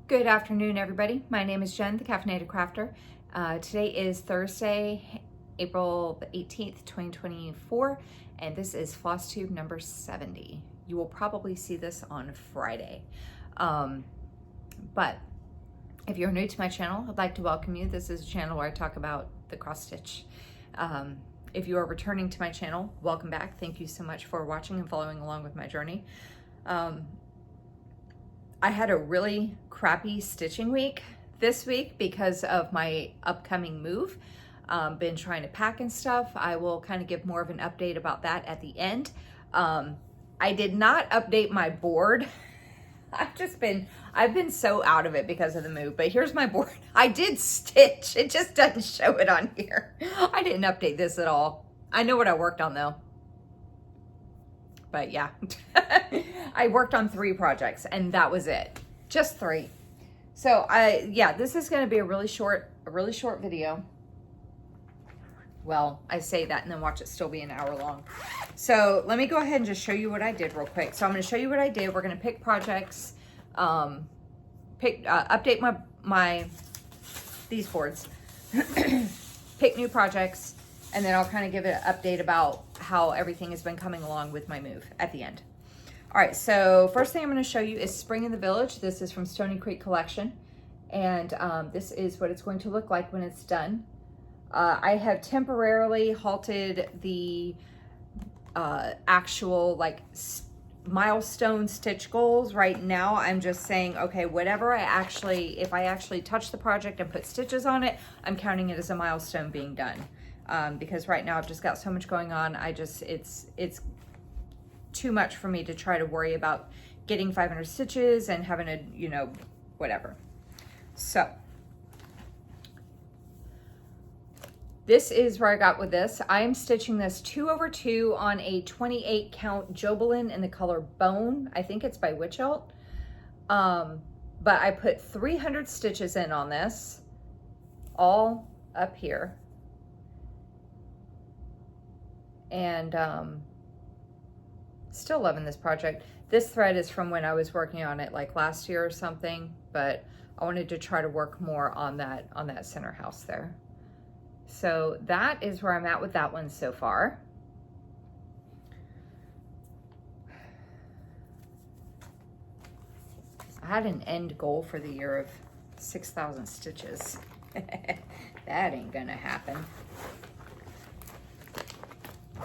Good afternoon, everybody. My name is Jen, the Caffeinated Crafter. Today is Thursday, April the 18th, 2024, and this is floss tube number 70. You will probably see this on Friday. But if you're new to my channel, I'd like to welcome you. This is a channel where I talk about the cross stitch. If you are returning to my channel, welcome back. Thank you so much for watching and following along with my journey. I had a really crappy stitching week this week because of my upcoming move. Been trying to pack and stuff. I will kind of give more of an update about that at the end. I did not update my board. I've been so out of it because of the move, but here's my board. I did stitch. It just doesn't show it on here. I didn't update this at all. I know what I worked on though. But yeah, I worked on 3 projects and that was it. Just 3. So this is going to be a really short video. Well, I say that and then watch it still be an hour long. So let me go ahead and just show you what I did real quick. So I'm going to show you what I did. We're going to pick projects, update these boards, pick new projects, and then I'll kind of give it an update about how everything has been coming along with my move at the end. All right, so first thing I'm going to show you is Spring in the Village. This is from Stony Creek Collection, and this is what it's going to look like when it's done. I have temporarily halted the actual like milestone stitch goals. Right now I'm just saying, okay, whatever if I actually touch the project and put stitches on it, I'm counting it as a milestone being done. Because right now I've just got so much going on. It's too much for me to try to worry about getting 500 stitches and having to, whatever. So this is where I got with this. I am stitching this 2/2 on a 28 count Jobelin in the color Bone. I think it's by Witchelt. But I put 300 stitches in on this, all up here. And still loving this project. This thread is from when I was working on it like last year or something, but I wanted to try to work more on that center house there. So that is where I'm at with that one so far. I had an end goal for the year of 6,000 stitches. That ain't gonna happen.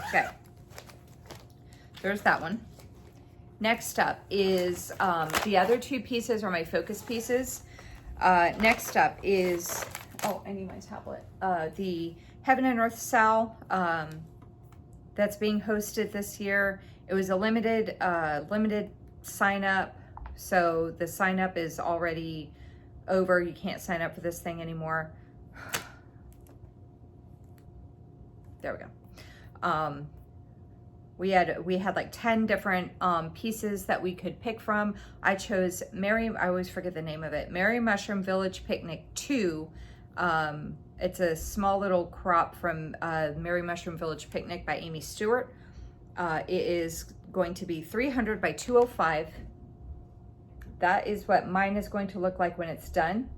Okay, there's that one. Next up is the other 2 pieces are my focus pieces. Next up is, oh, I need my tablet. The Heaven and Earth Sal that's being hosted this year. It was a limited sign up, so the sign up is already over. You can't sign up for this thing anymore. There we go. We had like 10 different pieces that we could pick from. I chose I always forget the name of it, Merry Mushroom Village Picnic 2. It's a small little crop from Merry Mushroom Village Picnic by Amy Stewart. It is going to be 300 by 205. That is what mine is going to look like when it's done.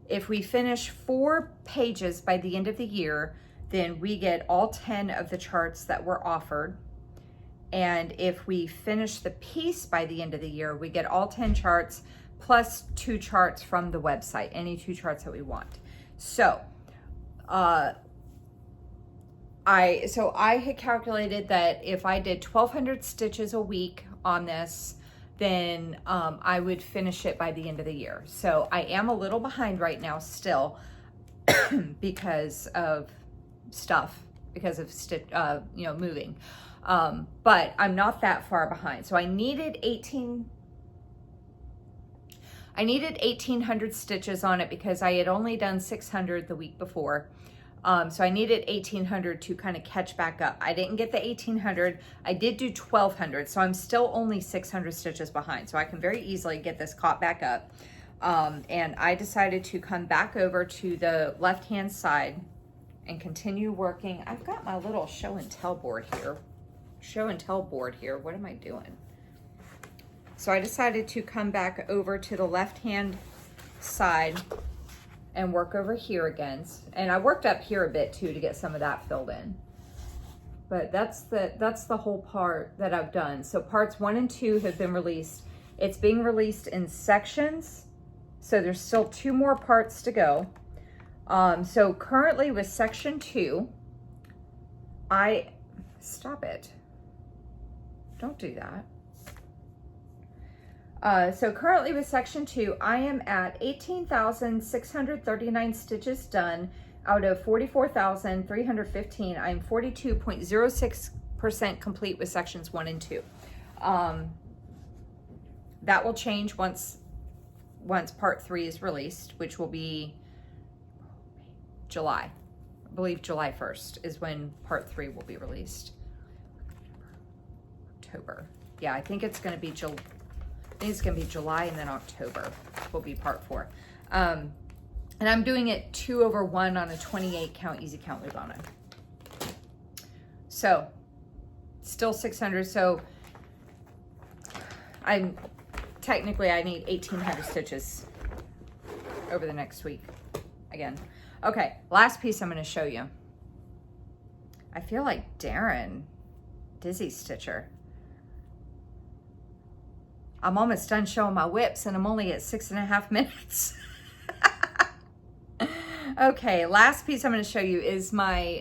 If we finish 4 pages by the end of the year, then we get all 10 of the charts that were offered. And if we finish the piece by the end of the year, we get all 10 charts plus 2 charts from the website, any 2 charts that we want. So, I had calculated that if I did 1,200 stitches a week on this, then I would finish it by the end of the year. So I am a little behind right now still because of stuff, because of moving, but I'm not that far behind. So I needed 1,800 stitches on it because I had only done 600 the week before. So I needed 1,800 to kind of catch back up. I didn't get the 1,800. I did do 1,200, so I'm still only 600 stitches behind. So I can very easily get this caught back up. And I decided to come back over to the left-hand side and continue working. I've got my little show and tell board here. What am I doing? So I decided to come back over to the left-hand side and work over here again. And I worked up here a bit too to get some of that filled in. But that's the whole part that I've done. So parts 1 and 2 have been released. It's being released in sections. So there's still 2 more parts to go. So currently with section 2, stop it. Don't do that. So currently with section 2, I am at 18,639 stitches done out of 44,315. I'm 42.06% complete with sections 1 and 2. That will change once part 3 is released, which will be July. I believe July 1st is when part 3 will be released. October. Yeah, I think it's going to be July and then October will be part 4. And I'm doing it 2/1 on a 28 count easy count Lugana. So still 600. So I need 1,800 stitches over the next week again. Okay, last piece I'm going to show you. I feel like Darren, Dizzy Stitcher. I'm almost done showing my whips and I'm only at 6.5 minutes. Okay, last piece I'm going to show you is my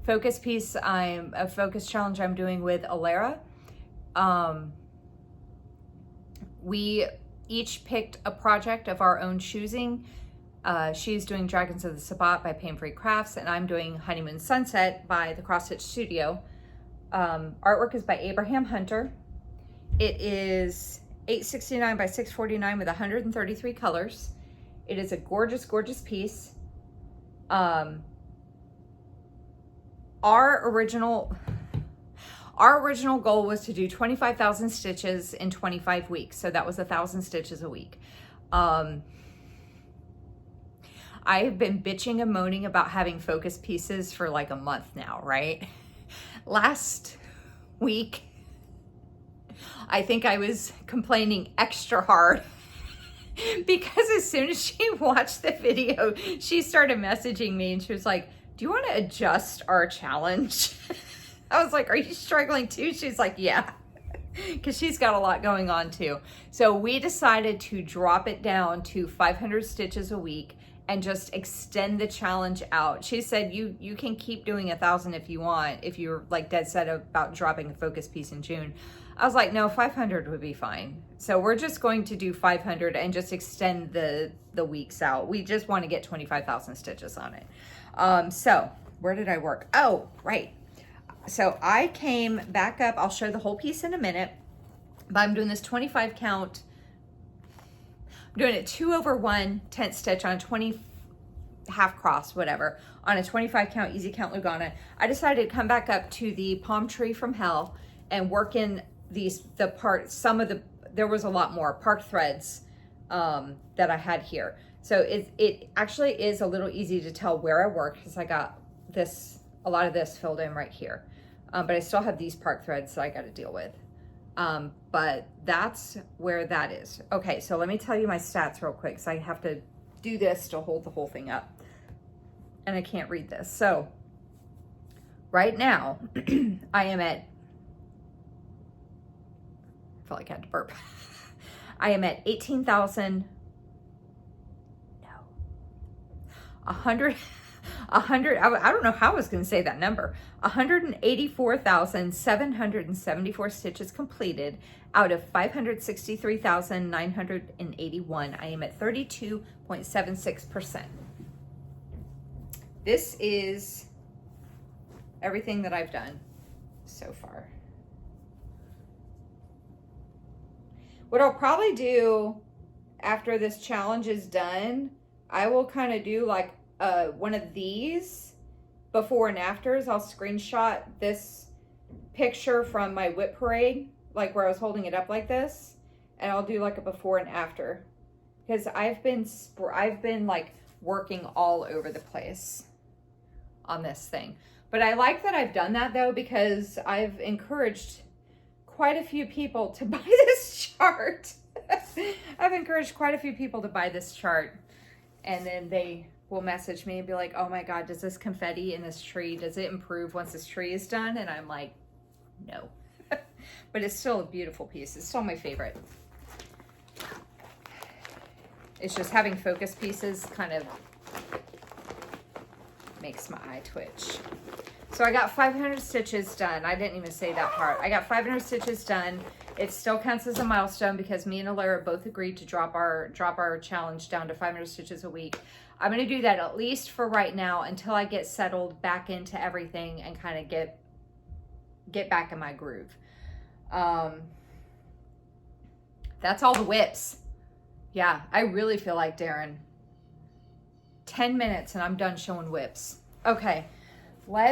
focus piece. A focus challenge I'm doing with Alara. We each picked a project of our own choosing. She's doing Dragons of the Sabbat by Pain Free Crafts, and I'm doing Honeymoon Sunset by the Cross Stitch Studio. Artwork is by Abraham Hunter. It is 869 by 649 with 133 colors. It is a gorgeous, gorgeous piece. Our original goal was to do 25,000 stitches in 25 weeks. So that was 1,000 stitches a week. I have been bitching and moaning about having focus pieces for like a month now, right? Last week, I think I was complaining extra hard because as soon as she watched the video, she started messaging me and she was like, do you want to adjust our challenge? I was like, are you struggling too? She's like, yeah, because she's got a lot going on too. So we decided to drop it down to 500 stitches a week and just extend the challenge out. She said, you can keep doing 1,000 if you want, if you're like dead set about dropping a focus piece in June. I was like, no, 500 would be fine. So we're just going to do 500 and just extend the weeks out. We just want to get 25,000 stitches on it. So where did I work? Oh, right. So I came back up. I'll show the whole piece in a minute, but I'm doing this 25 count. I'm doing it 2/1 tent stitch on 20 half cross, whatever, on a 25 count easy count Lugana. I decided to come back up to the Palm Tree from Hell and work in the parts. There was a lot more park threads that I had here. So it actually is a little easy to tell where I work because I got a lot of this filled in right here. But I still have these park threads that I got to deal with. But that's where that is. Okay, so let me tell you my stats real quick because I have to do this to hold the whole thing up. And I can't read this. So right now, I am at, I felt like I had to burp. I am at 18,000, no, 100, I don't know how I was going to say that number. 184,774 stitches completed out of 563,981. I am at 32.76%. This is everything that I've done so far. What I'll probably do after this challenge is done, I will kind of do like one of these before and afters. I'll screenshot this picture from my whip parade, like where I was holding it up like this, and I'll do like a before and after because I've been like working all over the place on this thing. But I like that I've done that though, because I've encouraged quite a few people to buy this this chart. I've encouraged quite a few people to buy this chart, and then they will message me and be like, oh my God, does this confetti in this tree, does it improve once this tree is done? And I'm like, no. But it's still a beautiful piece. It's still my favorite. It's just having focus pieces kind of makes my eye twitch. So I got 500 stitches done. I didn't even say that part. I got 500 stitches done. It still counts as a milestone because me and Alara both agreed to drop our challenge down to 500 stitches a week. I'm going to do that at least for right now until I get settled back into everything and kind of get back in my groove. That's all the whips. Yeah, I really feel like Darren. 10 minutes and I'm done showing whips. Okay,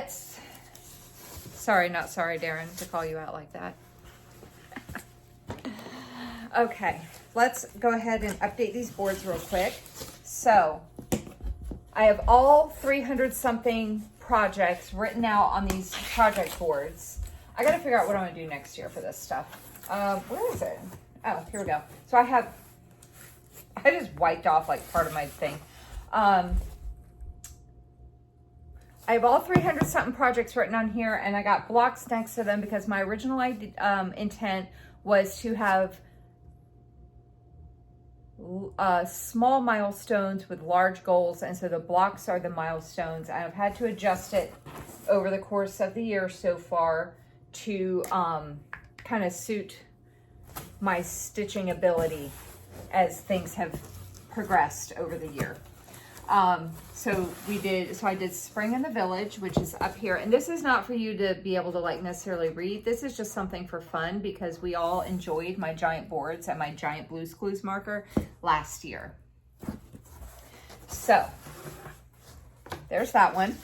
sorry, not sorry, Darren, to call you out like that. Okay, let's go ahead and update these boards real quick. So I have all 300 something projects written out on these project boards. I got to figure out what I'm going to do next year for this stuff. Where is it? Oh, here we go. So I just wiped off like part of my thing. I have all 300 something projects written on here, and I got blocks next to them because my original intent was to have small milestones with large goals, and so the blocks are the milestones. I've had to adjust it over the course of the year so far to kind of suit my stitching ability as things have progressed over the year. So I did Spring in the Village, which is up here. And this is not for you to be able to like necessarily read. This is just something for fun because we all enjoyed my giant boards and my giant Blue's Clues marker last year. So there's that one.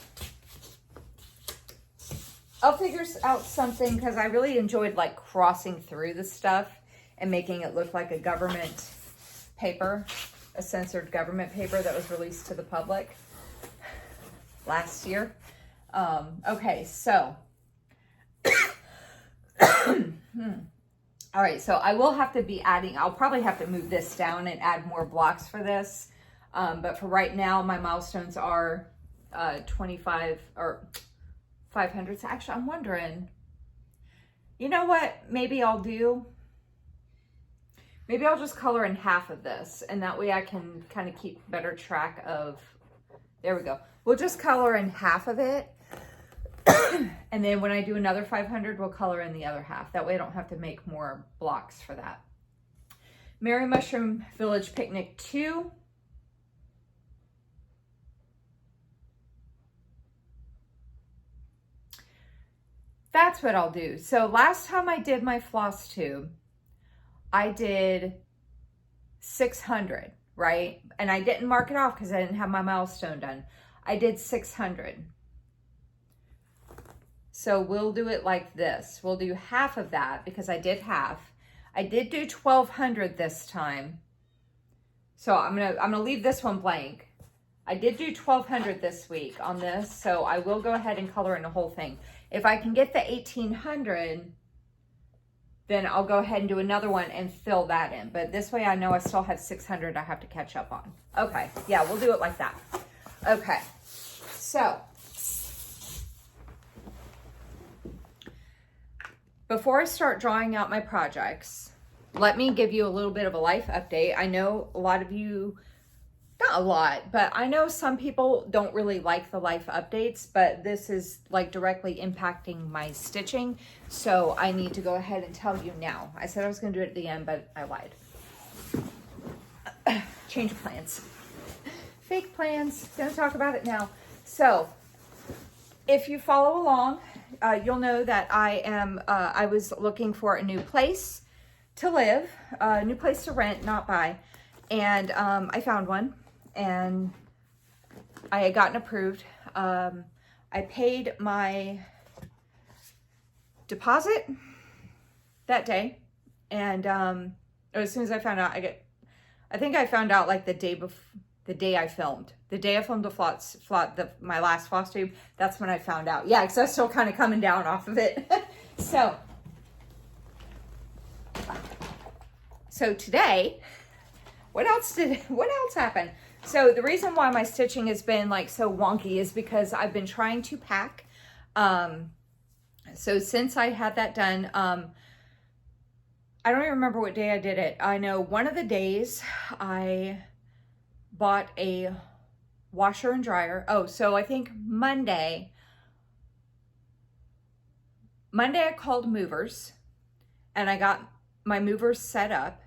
I'll figure out something because I really enjoyed like crossing through the stuff and making it look like a government paper, a censored government paper that was released to the public last year. Okay, so all right, so I will have to be adding, I'll probably have to move this down and add more blocks for this. But for right now, my milestones are 25 or 500. So actually, I'm wondering, you know what, maybe I'll just color in half of this, and that way I can kind of keep better track of, there we go. We'll just color in half of it. And then when I do another 500, we'll color in the other half. That way I don't have to make more blocks for that. Merry Mushroom Village Picnic 2. That's what I'll do. So last time I did my floss tube, I did 600, right? And I didn't mark it off because I didn't have my milestone done. I did 600. So we'll do it like this. We'll do half of that because I did half. I did do 1200 this time. So I'm gonna leave this one blank. I did do 1200 this week on this, so I will go ahead and color in the whole thing. If I can get the 1800, then I'll go ahead and do another one and fill that in. But this way I know I still have 600 I have to catch up on. Okay, yeah, we'll do it like that. Okay, so before I start drawing out my projects, let me give you a little bit of a life update. I know a lot of you, not a lot, but I know some people don't really like the life updates, but this is like directly impacting my stitching. So I need to go ahead and tell you now. I said I was going to do it at the end, but I lied. Change of plans. Fake plans. Gonna talk about it now. So if you follow along, you'll know that I was looking for a new place to live, a new place to rent, not buy. And I found one. And I had gotten approved. I paid my deposit that day, and as soon as I found out, I think I found out like the day I filmed my last floss tube. That's when I found out. Yeah, because I was still kind of coming down off of it. So So today, what else happened? So the reason why my stitching has been like so wonky is because I've been trying to pack. So since I had that done, I don't even remember what day I did it. I know one of the days I bought a washer and dryer. Oh, so I think Monday I called movers and I got my movers set up.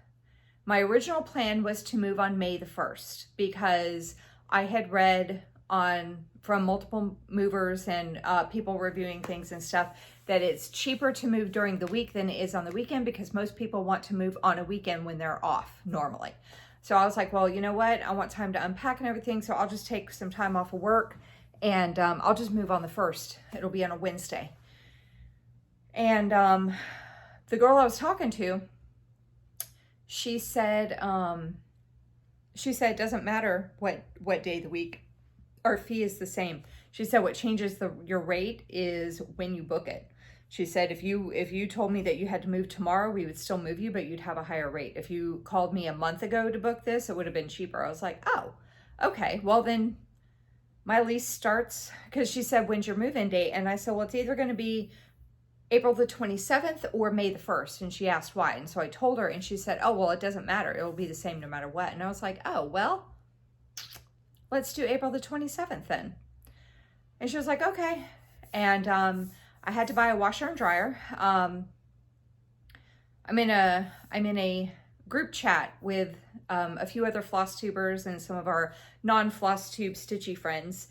My original plan was to move on May the 1st because I had read from multiple movers and people reviewing things and stuff that it's cheaper to move during the week than it is on the weekend because most people want to move on a weekend when they're off normally. So I was like, well, you know what? I want time to unpack and everything, so I'll just take some time off of work and I'll just move on the 1st. It'll be on a Wednesday. And the girl I was talking to, she said it doesn't matter what day of the week, our fee is the same. She said what changes your rate is when you book it. She said if you told me that you had to move tomorrow, we would still move you, but you'd have a higher rate. If you called me a month ago to book this, it would have been cheaper. I was like, oh, okay. Well then my lease starts, because she said, when's your move-in date? And I said, well, it's either going to be April the 27th or May the 1st. And she asked why. And so I told her and she said, oh, well, it doesn't matter. It'll be the same no matter what. And I was like, oh, well, let's do April the 27th then. And she was like, okay. And I had to buy a washer and dryer. I'm in a group chat with a few other floss tubers and some of our non-floss tube stitchy friends.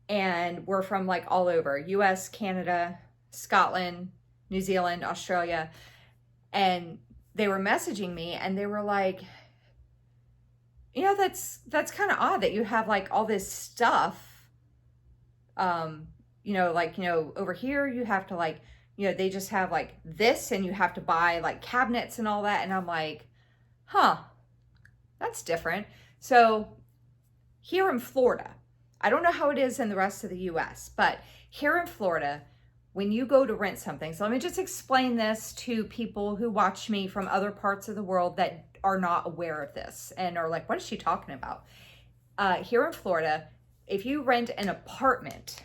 And we're from like all over, US, Canada, Scotland, New Zealand, Australia. And they were messaging me and they were like, you know, that's kind of odd that you have like all this stuff. You know, like, you know, over here you have to like, you know, they just have like this and you have to buy like cabinets and all that. And I'm like, huh, that's different. So here in Florida, I don't know how it is in the rest of the US, but here in Florida, when you go to rent something, so let me just explain this to people who watch me from other parts of the world that are not aware of this and are like, what is she talking about? Here in Florida, if you rent an apartment,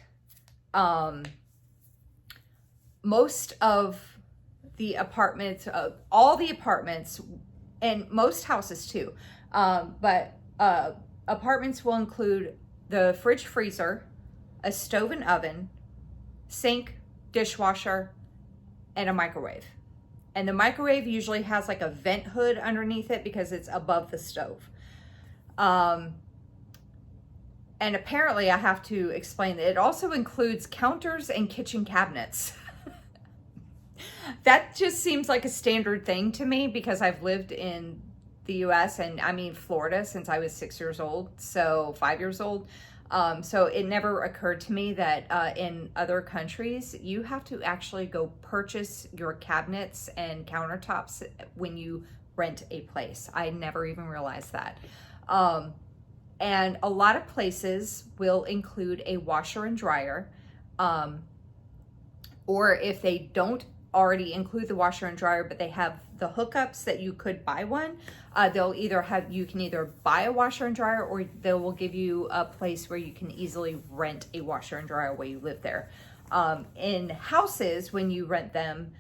most of the apartments, all the apartments, and most houses too, but apartments will include the fridge freezer, a stove and oven, sink, dishwasher, and a microwave. And the microwave usually has like a vent hood underneath it because it's above the stove. And apparently I have to explain that it also includes counters and kitchen cabinets. That just seems like a standard thing to me because I've lived in the US and I mean Florida since I was 6 years old, so 5 years old. So it never occurred to me that in other countries, you have to actually go purchase your cabinets and countertops when you rent a place. I never even realized that. And a lot of places will include a washer and dryer. Or if they don't already include the washer and dryer, but they have the hookups that you could buy one, they'll either have, you can either buy a washer and dryer or they will give you a place where you can easily rent a washer and dryer while you live there. In houses, when you rent them,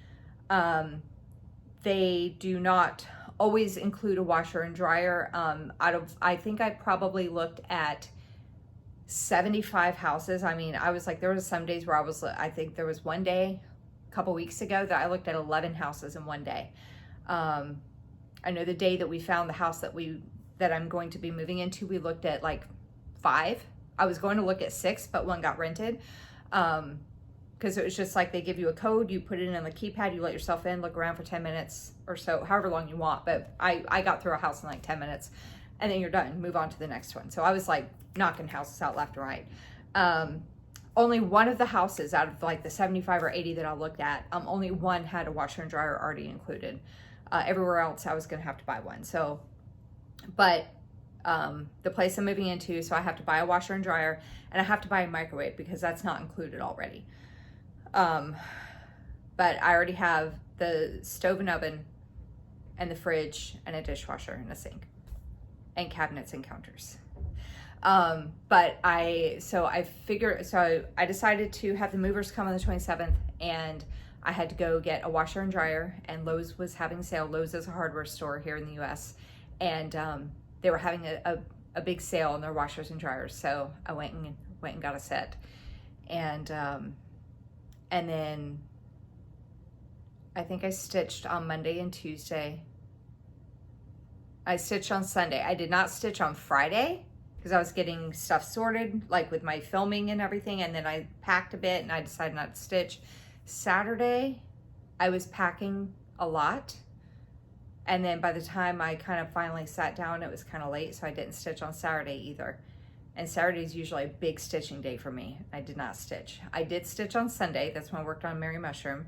they do not always include a washer and dryer. I think I probably looked at 75 houses. I mean, I was like, there was some days where I think there was one day, a couple weeks ago, that I looked at 11 houses in one day. I know the day that we found the house that I'm going to be moving into, we looked at like 5. I was going to look at 6, but one got rented. Because it was just like they give you a code, you put it in on the keypad, you let yourself in, look around for 10 minutes or so, however long you want. But I got through a house in like 10 minutes and then you're done, move on to the next one. So I was like knocking houses out left and right. Only one of the houses out of like the 75 or 80 that I looked at, only one had a washer and dryer already included. Everywhere else I was gonna have to buy one. So, but the place I'm moving into, so I have to buy a washer and dryer and I have to buy a microwave because that's not included already. But I already have the stove and oven and the fridge and a dishwasher and a sink and cabinets and counters. But I decided to have the movers come on the 27th, and I had to go get a washer and dryer, and Lowe's was having a sale. Lowe's is a hardware store here in the US, and they were having a big sale on their washers and dryers. So I went and got a set. And then I think I stitched on Monday and Tuesday. I stitched on Sunday. I did not stitch on Friday because I was getting stuff sorted, like with my filming and everything. And then I packed a bit and I decided not to stitch. Saturday, I was packing a lot. And then by the time I kind of finally sat down, it was kind of late. So I didn't stitch on Saturday either. And Saturday is usually a big stitching day for me. I did not stitch. I did stitch on Sunday. That's when I worked on Mary Mushroom.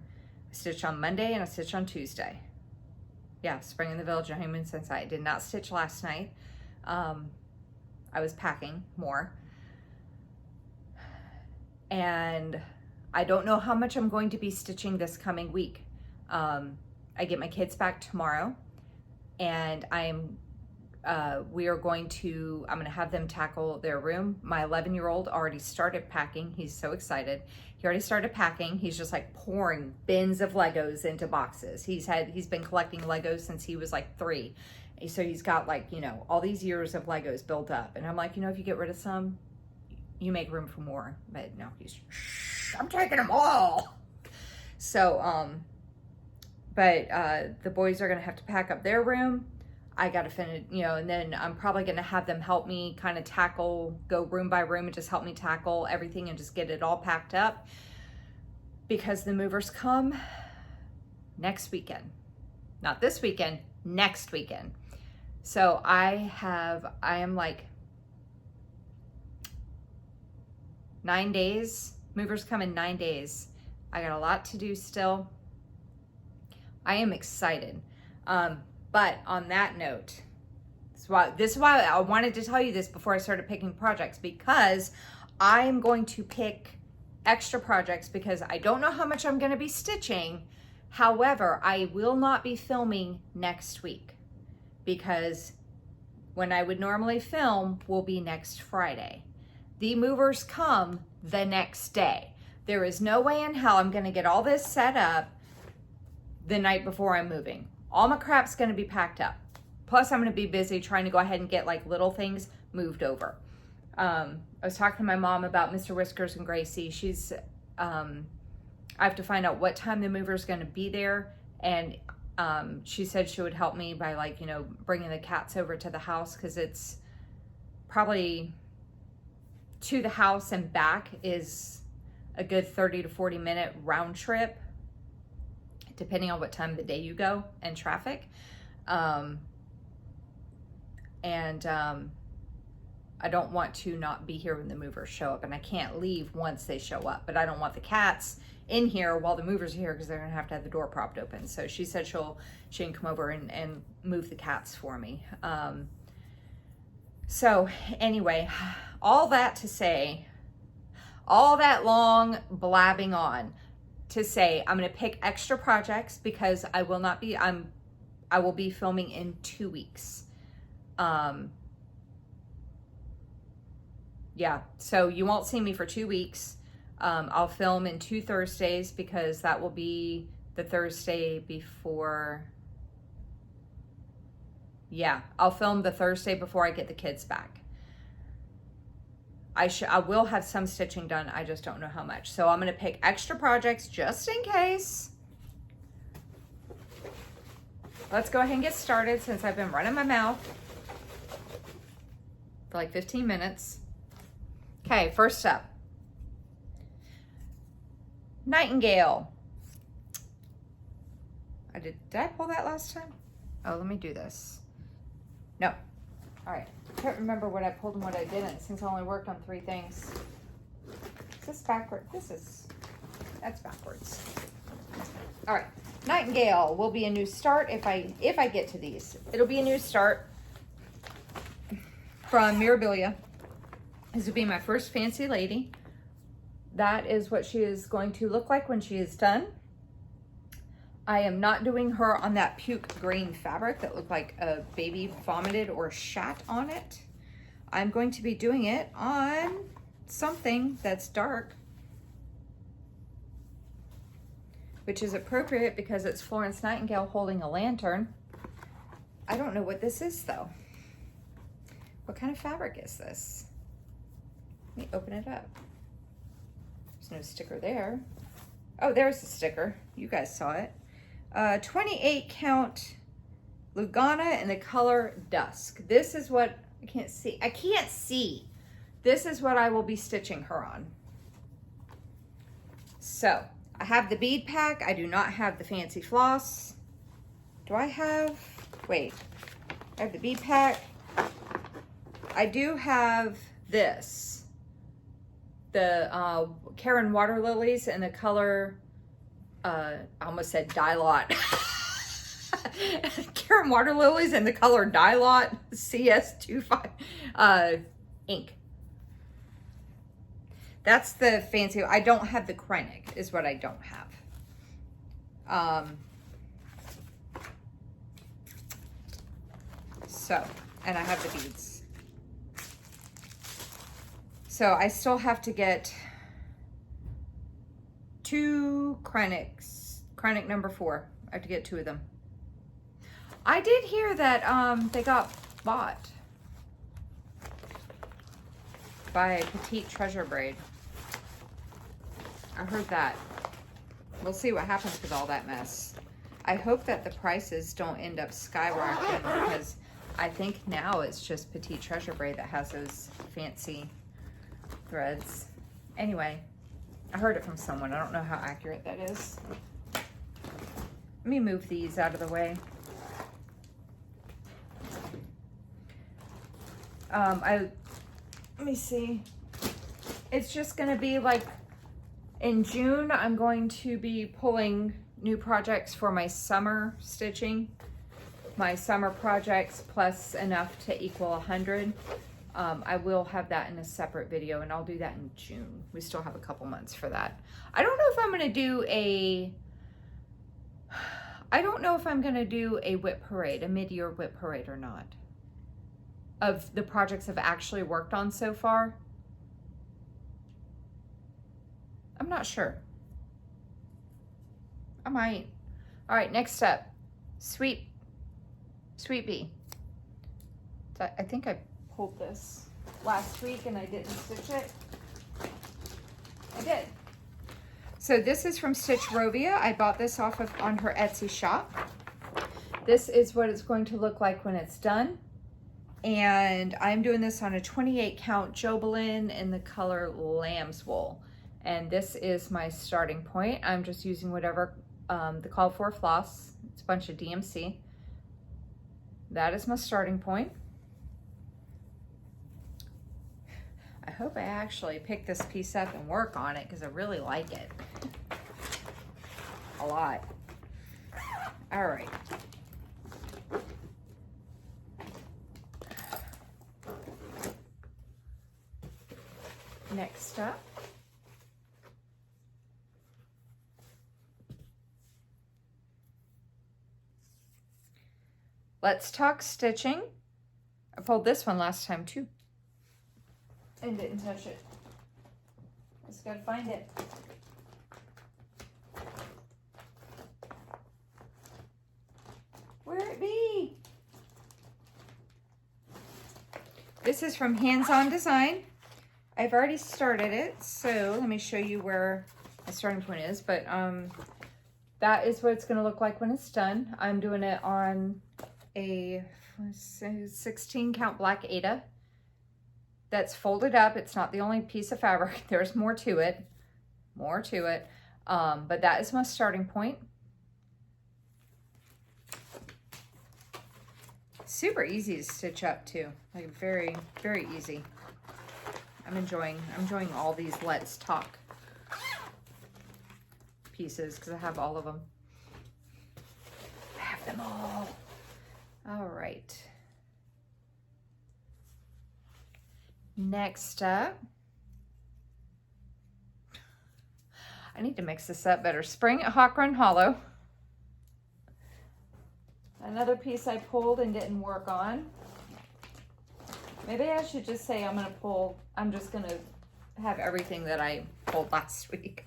I stitched on Monday and I stitched on Tuesday. Yeah, Spring in the Village and Honeymoon Sunset. I did not stitch last night. I was packing more. And I don't know how much I'm going to be stitching this coming week. I get my kids back tomorrow, and I'm going to have them tackle their room. My 11-year-old already started packing. He's so excited. He already started packing. He's just like pouring bins of Legos into boxes. He's been collecting Legos since he was like 3. So he's got like, all these years of Legos built up. And I'm like, if you get rid of some, you make room for more. But no, I'm taking them all. So, the boys are gonna have to pack up their room. I gotta finish, and then I'm probably gonna have them help me kind of go room by room and just help me tackle everything and just get it all packed up, because the movers come next weekend. Not this weekend, next weekend. So I am like 9 days. Movers come in 9 days. I got a lot to do still. I am excited. But on that note, this is why I wanted to tell you this before I started picking projects, because I'm going to pick extra projects because I don't know how much I'm going to be stitching. However, I will not be filming next week, because when I would normally film will be next Friday. The movers come the next day. There is no way in hell I'm going to get all this set up the night before I'm moving. All my crap's going to be packed up. Plus, I'm going to be busy trying to go ahead and get like little things moved over. I was talking to my mom about Mr. Whiskers and Gracie. I have to find out what time the mover's going to be there. And she said she would help me by bringing the cats over to the house, because it's probably to the house and back is a good 30 to 40 minute round trip, depending on what time of the day you go and traffic. I don't want to not be here when the movers show up, and I can't leave once they show up, but I don't want the cats in here while the movers are here, because they're gonna have to have the door propped open. So she said she can come over and move the cats for me. So anyway, all that to say, all that long blabbing on to say, I'm going to pick extra projects because I will be filming in 2 weeks. Yeah, so you won't see me for 2 weeks. I'll film in 2 Thursdays, because that will be the Thursday before. Yeah, I'll film the Thursday before I get the kids back. I will have some stitching done. I just don't know how much. So I'm going to pick extra projects just in case. Let's go ahead and get started, since I've been running my mouth for like 15 minutes. Okay, first up. Nightingale. Did I pull that last time? Oh, let me do this. No. All right. I can't remember what I pulled and what I didn't, since I only worked on 3 things. Is this backward? That's backwards. All right. Nightingale will be a new start if I get to these. It'll be a new start from Mirabilia. This will be my first fancy lady. That is what she is going to look like when she is done. I am not doing her on that puke green fabric that looked like a baby vomited or shat on it. I'm going to be doing it on something that's dark, which is appropriate because it's Florence Nightingale holding a lantern. I don't know what this is though. What kind of fabric is this? Let me open it up. There's no sticker there. Oh, there's the sticker. You guys saw it. 28 count Lugana in the color Dusk. This is what, I can't see. I can't see. This is what I will be stitching her on. So, I have the bead pack. I do not have the fancy floss. Do I have, wait, I have the bead pack. I do have this, the Karen Water Lilies in the color, I almost said Dye-Lot. Karen Water Lilies in the color Dye-Lot CS25 ink. That's the fancy. I don't have the Kreinik is what I don't have. So, and I have the beads. So I still have to get 2 Kreiniks. Kreinik number 4. I have to get 2 of them. I did hear that they got bought by Petite Treasure Braid. I heard that. We'll see what happens with all that mess. I hope that the prices don't end up skyrocketing because I think now it's just Petite Treasure Braid that has those fancy threads. Anyway, I heard it from someone. I don't know how accurate that is. Let me move these out of the way. Let me see. It's just gonna be like in June, I'm going to be pulling new projects for my summer stitching. My summer projects plus enough to equal 100. I will have that in a separate video and I'll do that in June. We still have a couple months for that. I don't know if I'm gonna do a whip parade, a mid-year whip parade or not. Of the projects I've actually worked on so far. I'm not sure. I might. All right, next up, Sweet Bee. I think I pulled this last week and I didn't stitch it. I did. So this is from Stitch Rovia. I bought this off of on her Etsy shop. This is what it's going to look like when it's done. And I'm doing this on a 28 count Jobelin in the color Lamb's Wool. And this is my starting point. I'm just using whatever the called for floss. It's a bunch of DMC. That is my starting point. I hope I actually pick this piece up and work on it because I really like it a lot. All right. Next up, Let's Talk Stitching. I pulled this one last time too and didn't touch it. Just gotta find it. Where it be? This is from Hands On Design. I've already started it, so let me show you where my starting point is, but that is what it's gonna look like when it's done. I'm doing it on a 16 count black Aida that's folded up. It's not the only piece of fabric. There's more to it, but that is my starting point. Super easy to stitch up too, like very, very easy. I'm enjoying all these Let's Talk pieces because I have all of them. I have them all. All right. Next up, I need to mix this up better. Spring at Hawk Run Hollow. Another piece I pulled and didn't work on. Maybe I should just say I'm just gonna have everything that I pulled last week.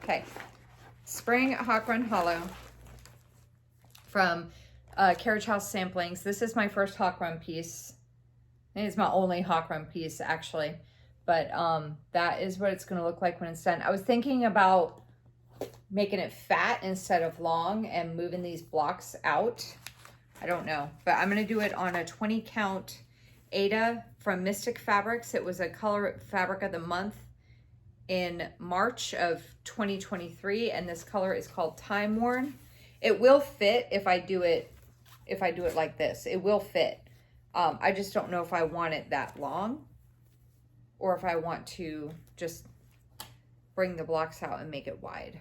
Okay, Spring Hawk Run Hollow from Carriage House Samplings. This is my first Hawk Run piece. I think it's my only Hawk Run piece, actually. But that is what it's gonna look like when it's done. I was thinking about making it fat instead of long and moving these blocks out. I don't know, but I'm gonna do it on a 20 count Aida from Mystic Fabrics. It was a color fabric of the month in March of 2023, and this color is called Time Worn. It will fit if I do it like this. It will fit. I just don't know if I want it that long or if I want to just bring the blocks out and make it wide.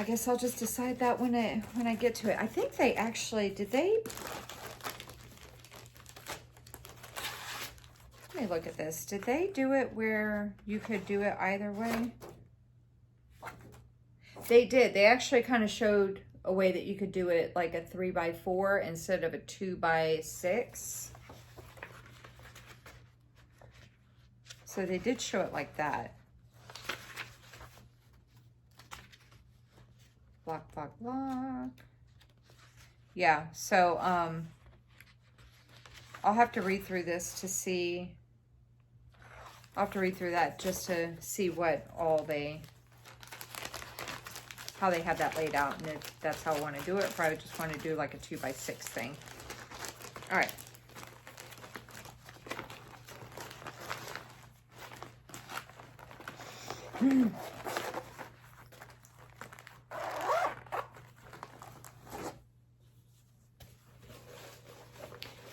I guess I'll just decide that when I get to it. I think they actually, let me look at this. Did they do it where you could do it either way? They did. They actually kind of showed a way that you could do it like a 3x4 instead of a 2x6. So they did show it like that. Block, block, block. Yeah, so I'll have to read through this to see. I'll have to read through that just to see what how they have that laid out, and if that's how I want to do it, or if I just want to do like a 2x6 thing. All right.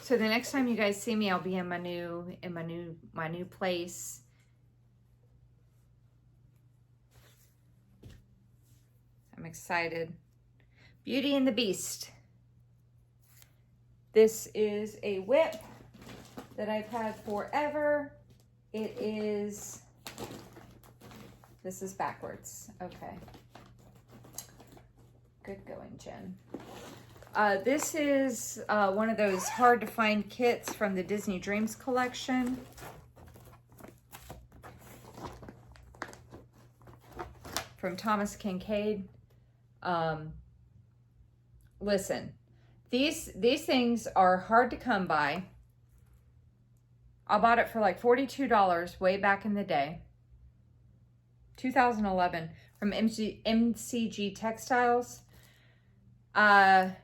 So the next time you guys see me, I'll be in my new place. I'm excited. Beauty and the Beast. This is a whip that I've had forever. This is backwards. Okay. Good going, Jen. This is one of those hard to find kits from the Disney Dreams collection. From Thomas Kincaid. Listen, these things are hard to come by. I bought it for like $42 way back in the day. 2011 from MCG Textiles. I'm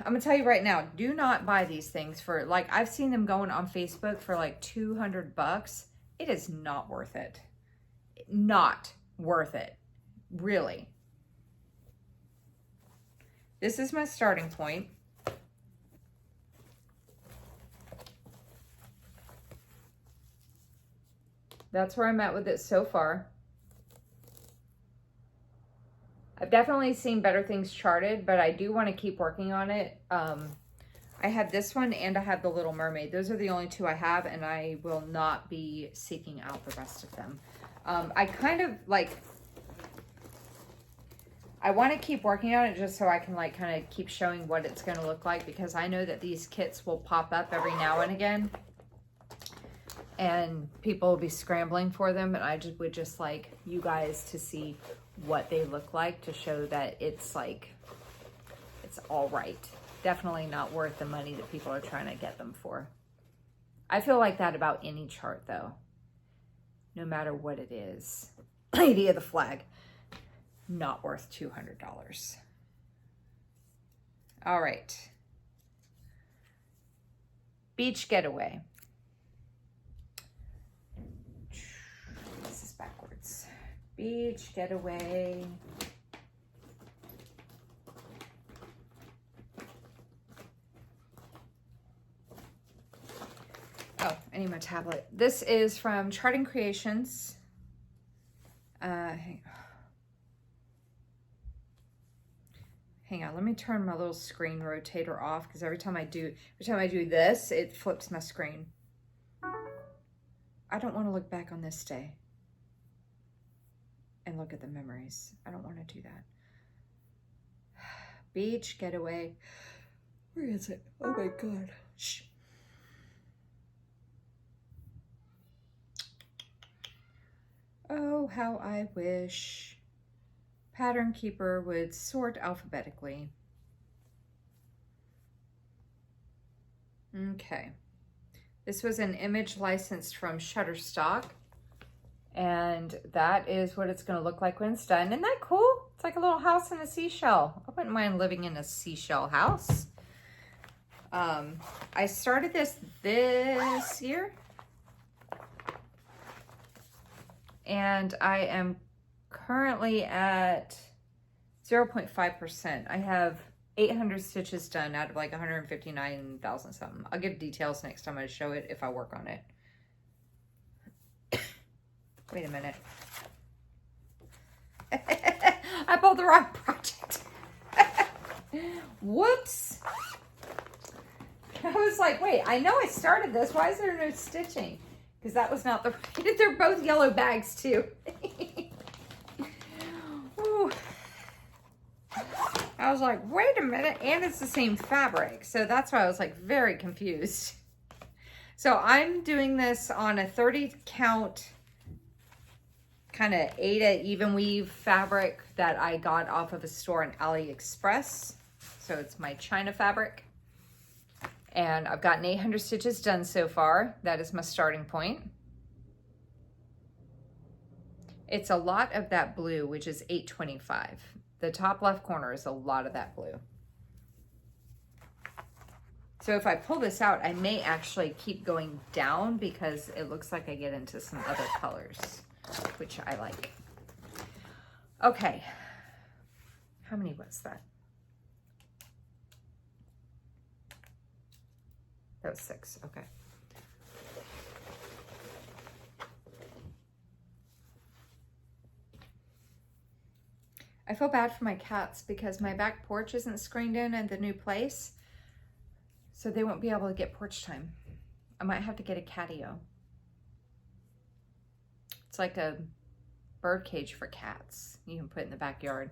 gonna tell you right now, do not buy these things for, like, I've seen them going on Facebook for like 200 bucks. It is not worth it. Not worth it. Really. This is my starting point. That's where I'm at with it so far. I've definitely seen better things charted, but I do want to keep working on it. I have this one and I have the Little Mermaid. Those are the only two I have, and I will not be seeking out the rest of them. I kind of like, I want to keep working on it just so I can like kind of keep showing what it's going to look like, because I know that these kits will pop up every now and again and people will be scrambling for them, and I would just like you guys to see what they look like, to show that it's like, it's all right. Definitely not worth the money that people are trying to get them for. I feel like that about any chart though, no matter what it is. Lady of the Flag, not worth $200. All right. Beach Getaway. This is backwards. Beach Getaway. Oh, I need my tablet. This is from Charting Creations. Hang on, let me turn my little screen rotator off, because every time I do this, it flips my screen. I don't want to look back on this day. and look at the memories. I don't want to do that. Beach getaway. Where is it? Oh my God. Shh. Oh, how I wish Pattern Keeper would sort alphabetically. Okay. This was an image licensed from Shutterstock. And that is what it's going to look like when it's done. Isn't that cool? It's like a little house in a seashell. I wouldn't mind living in a seashell house. I started this year. And I am currently at 0.5%. I have 800 stitches done out of like 159,000 something. I'll give details next time I show it if I work on it. Wait a minute. I pulled the wrong project. Whoops. I was like, wait, I know I started this. Why is there no stitching? Because that was not the right. They're both yellow bags too. Ooh. I was like, wait a minute. And it's the same fabric. So that's why I was like very confused. So I'm doing this on a 30 count kind of Aida even weave fabric that I got off of a store on AliExpress. So it's my China fabric. And I've gotten 800 stitches done so far. That is my starting point. It's a lot of that blue, which is 825. The top left corner is a lot of that blue. So if I pull this out, I may actually keep going down because it looks like I get into some other colors, which I like. Okay. How many was that? That was 6, okay. I feel bad for my cats because my back porch isn't screened in at the new place, so they won't be able to get porch time. I might have to get a catio. It's like a bird cage for cats you can put in the backyard.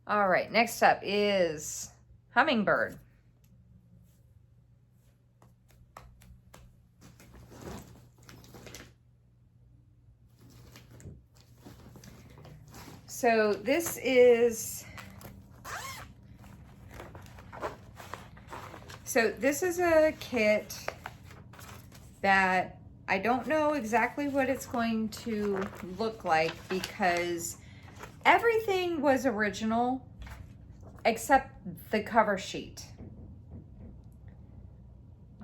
All right, next up is hummingbird. So this is a kit that I don't know exactly what it's going to look like because everything was original except the cover sheet.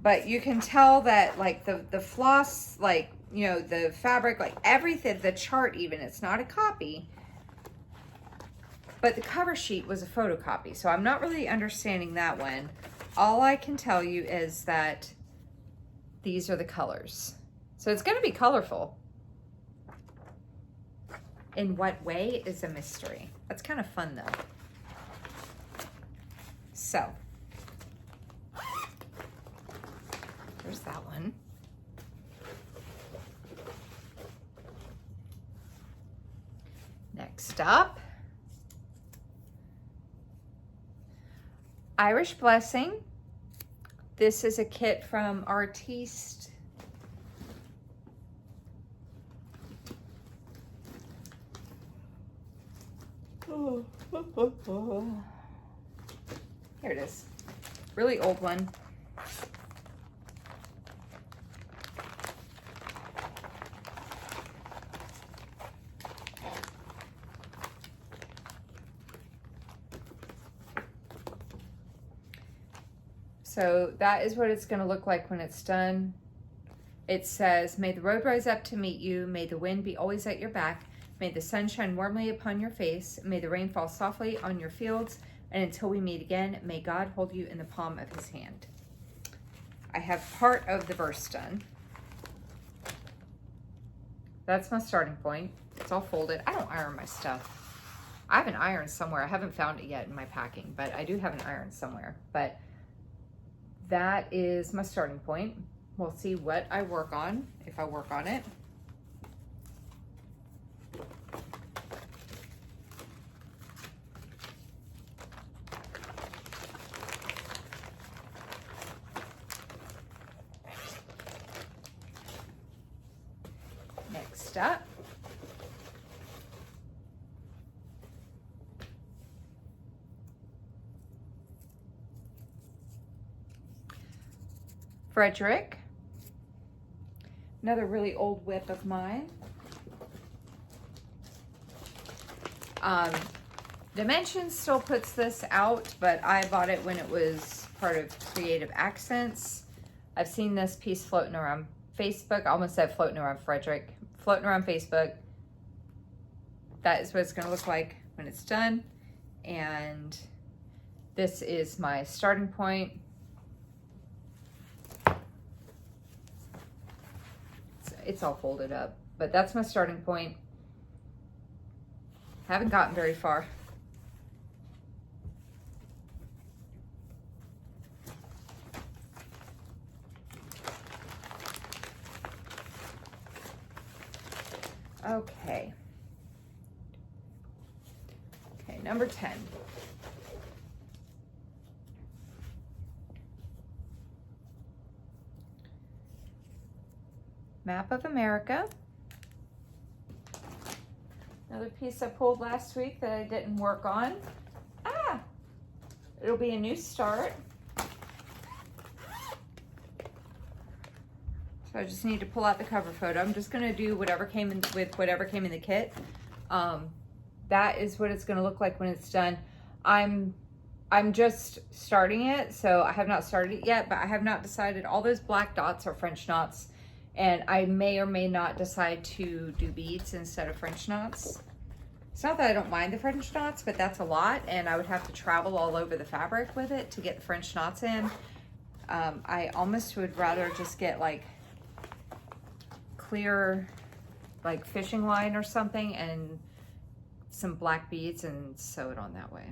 But you can tell that like the floss, like, you know, the fabric, like everything, the chart even, it's not a copy. But the cover sheet was a photocopy, so I'm not really understanding that one. All I can tell you is that these are the colors. So it's gonna be colorful. In what way is a mystery. That's kind of fun though. So, there's that one. Next up, Irish Blessing. This is a kit from Artiste. Here it is. Really old one. So that is what it's going to look like when it's done. It says, may the road rise up to meet you. May the wind be always at your back. May the sun shine warmly upon your face. May the rain fall softly on your fields. And until we meet again, may God hold you in the palm of his hand. I have part of the verse done. That's my starting point. It's all folded. I don't iron my stuff. I have an iron somewhere. I haven't found it yet in my packing, but I do have an iron somewhere. But that is my starting point. We'll see what I work on, if I work on it. up. Frederick, another really old whip of mine. Dimensions still puts this out, but I bought it when it was part of Creative Accents. I've seen this piece floating around Facebook. I almost said floating around Frederick. Floating around Facebook. That is what it's going to look like when it's done. And this is my starting point. It's all folded up, but that's my starting point. Haven't gotten very far. Okay. Okay, number 10. Map of America. Another piece I pulled last week that I didn't work on. It'll be a new start. So I just need to pull out the cover photo. I'm just gonna do whatever came in with whatever came in the kit. That is what it's gonna look like when it's done. I'm just starting it, so I have not started it yet, but I have not decided. All those black dots are French knots, and I may or may not decide to do beads instead of French knots. It's not that I don't mind the French knots, but that's a lot, and I would have to travel all over the fabric with it to get the French knots in. I almost would rather just get like clear like fishing line or something and some black beads and sew it on that way.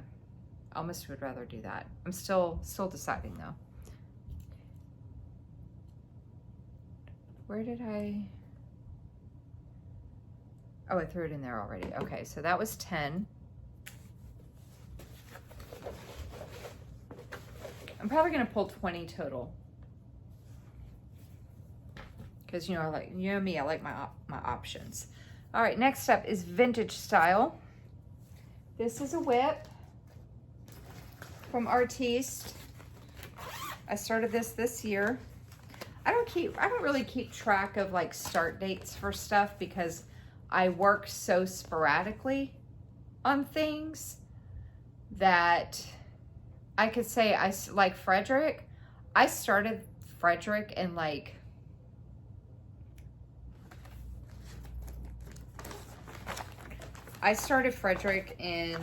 Almost would rather do that. I'm still deciding though. Where did I? Oh, I threw it in there already. Okay, so that was 10. I'm probably gonna pull 20 total. Because you know me, I like my options. All right, next up is vintage style. This is a whip from Artiste. I started this year. I don't really keep track of like start dates for stuff because I work so sporadically on things that I could say like Frederick. I started Frederick in like I started Frederick in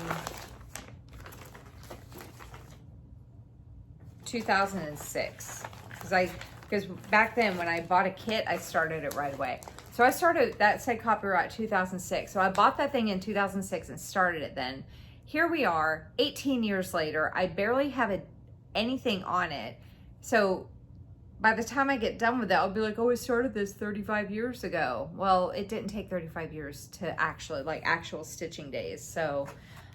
2006 because back then when I bought a kit, I started it right away. So I started, that said copyright 2006. So I bought that thing in 2006 and started it then. Here we are, 18 years later. I barely have anything on it. So by the time I get done with it, I'll be like, oh, I started this 35 years ago. Well, it didn't take 35 years to actually, like actual stitching days. So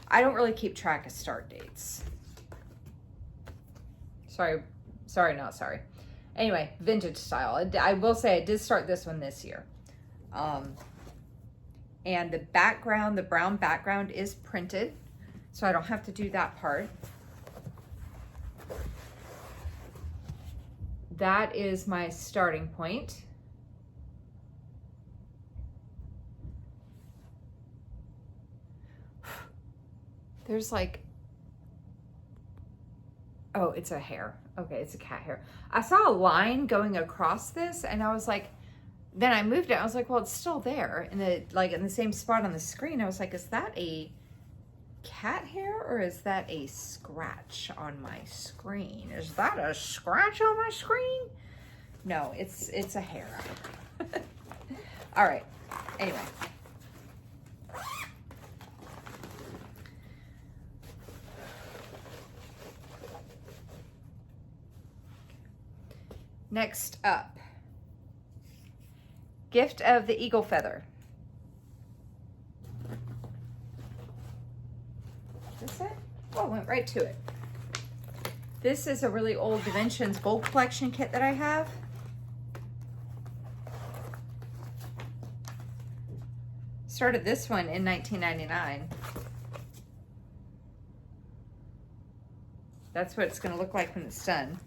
I don't really keep track of start dates. Sorry, not sorry. Anyway, vintage style. I will say I did start this one this year. And the background, the brown background is printed, so I don't have to do that part. That is my starting point. There's like, oh, it's a hair. Okay, it's a cat hair. I saw a line going across this and I was like, then I moved it. I was like, well, it's still there in the same spot on the screen. I was like, is that a cat hair or is that a scratch on my screen? Is that a scratch on my screen? No, it's a hair. All right. Anyway. Next up, Gift of the Eagle Feather. Is this it? Oh, went right to it. This is a really old Dimensions Gold Collection kit that I have. Started this one in 1999. That's what it's going to look like when it's done.